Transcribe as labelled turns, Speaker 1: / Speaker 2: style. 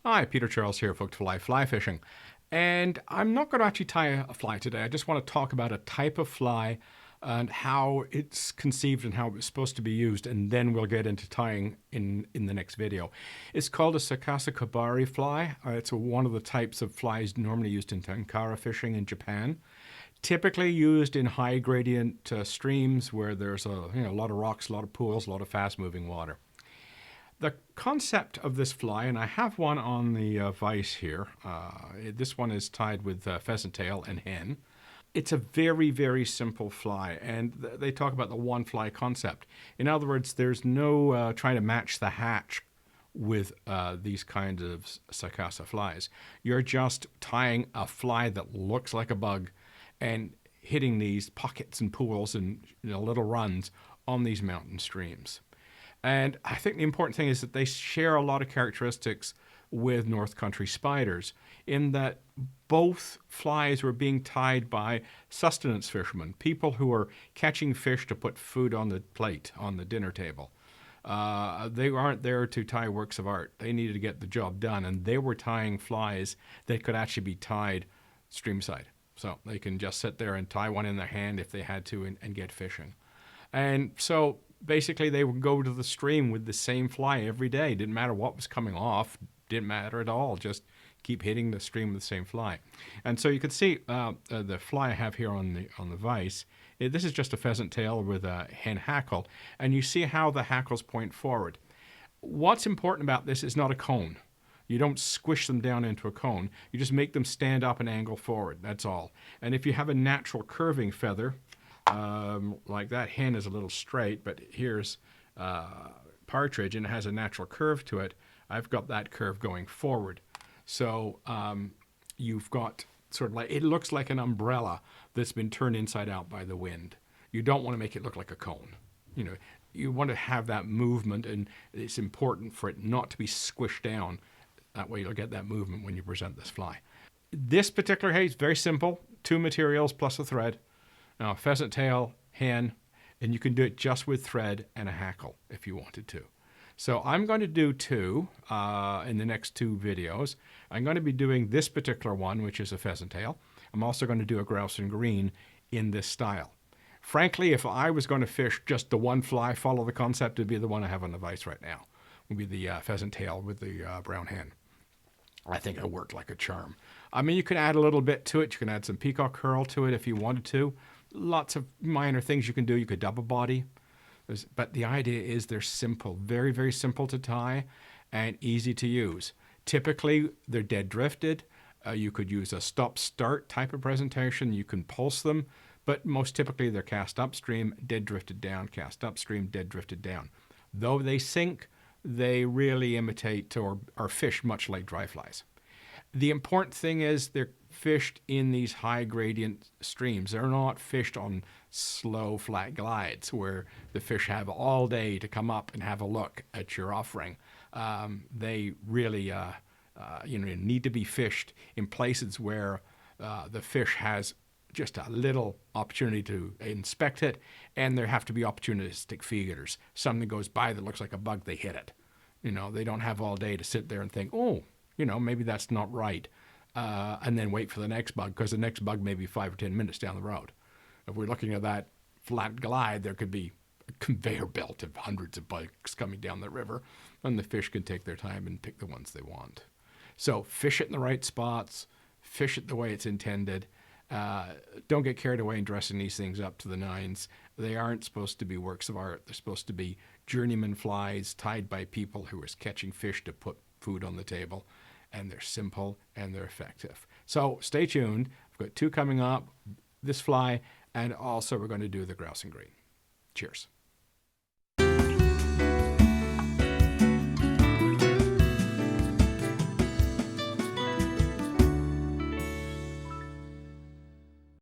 Speaker 1: Hi, Peter Charles here, Folk to Fly Fishing. And I'm not going to actually tie a fly today. I just want to talk about a type of fly and how it's conceived and how it's supposed to be used, and then we'll get into tying in the next video. It's called a Sakasa Kebari fly. It's one of the types of flies normally used in Tenkara fishing in Japan. Typically used in high gradient streams where there's a lot of rocks, a lot of pools, a lot of fast moving water. The concept of this fly, and I have one on the vise here. This one is tied with pheasant tail and hen. It's a very, very simple fly, and they talk about the one fly concept. In other words, there's no trying to match the hatch with these kinds of Sakasa flies. You're just tying a fly that looks like a bug and hitting these pockets and pools and little runs on these mountain streams. And I think the important thing is that they share a lot of characteristics with North Country spiders in that both flies were being tied by sustenance fishermen, people who are catching fish to put food on the plate, on the dinner table. They aren't there to tie works of art. They needed to get the job done, and they were tying flies that could actually be tied streamside. So they can just sit there and tie one in their hand if they had to and get fishing. And so basically they would go to the stream with the same fly every day. Didn't matter what was coming off, didn't matter at all. Just keep hitting the stream with the same fly. And so you could see the fly I have here on the vise. This is just a pheasant tail with a hen hackle, and you see how the hackles point forward. What's important about this is not a cone. You don't squish them down into a cone. You just make them stand up and angle forward. That's all. And if you have a natural curving feather, like that hen is a little straight, but here's partridge and it has a natural curve to it. I've got that curve going forward. So you've got sort of like, it looks like an umbrella that's been turned inside out by the wind. You don't want to make it look like a cone. You want to have that movement, and it's important for it not to be squished down. That way you'll get that movement when you present this fly. This particular hay is very simple, 2 materials plus a thread. Now, pheasant tail, hen, and you can do it just with thread and a hackle if you wanted to. So I'm going to do 2 in the next 2 videos. I'm going to be doing this particular one, which is a pheasant tail. I'm also going to do a grouse and green in this style. Frankly, if I was going to fish just the one fly, follow the concept, it'd be the one I have on the vise right now. It would be the pheasant tail with the brown hen. I think it worked like a charm. I mean, you can add a little bit to it. You can add some peacock curl to it if you wanted to. Lots of minor things you can do. You could double body. But the idea is they're simple, very, very simple to tie and easy to use. Typically, they're dead drifted. You could use a stop-start type of presentation. You can pulse them, but most typically they're cast upstream, dead drifted down, cast upstream, dead drifted down. Though they sink, they really imitate or are fished much like dry flies. The important thing is they're fished in these high gradient streams. They're not fished on slow flat glides where the fish have all day to come up and have a look at your offering. They really need to be fished in places where the fish has just a little opportunity to inspect it, and there have to be opportunistic feeders. Something goes by that looks like a bug, they hit it. They don't have all day to sit there and think, oh, maybe that's not right, and then wait for the next bug, because the next bug may be 5 or 10 minutes down the road. If we're looking at that flat glide, there could be a conveyor belt of hundreds of bugs coming down the river, and the fish can take their time and pick the ones they want. So fish it in the right spots, fish it the way it's intended. Don't get carried away in dressing these things up to the nines. They aren't supposed to be works of art. They're supposed to be journeyman flies tied by people who are catching fish to put food on the table. And they're simple and they're effective. So stay tuned. I've got 2 coming up, this fly, and also we're going to do the grouse and green. Cheers.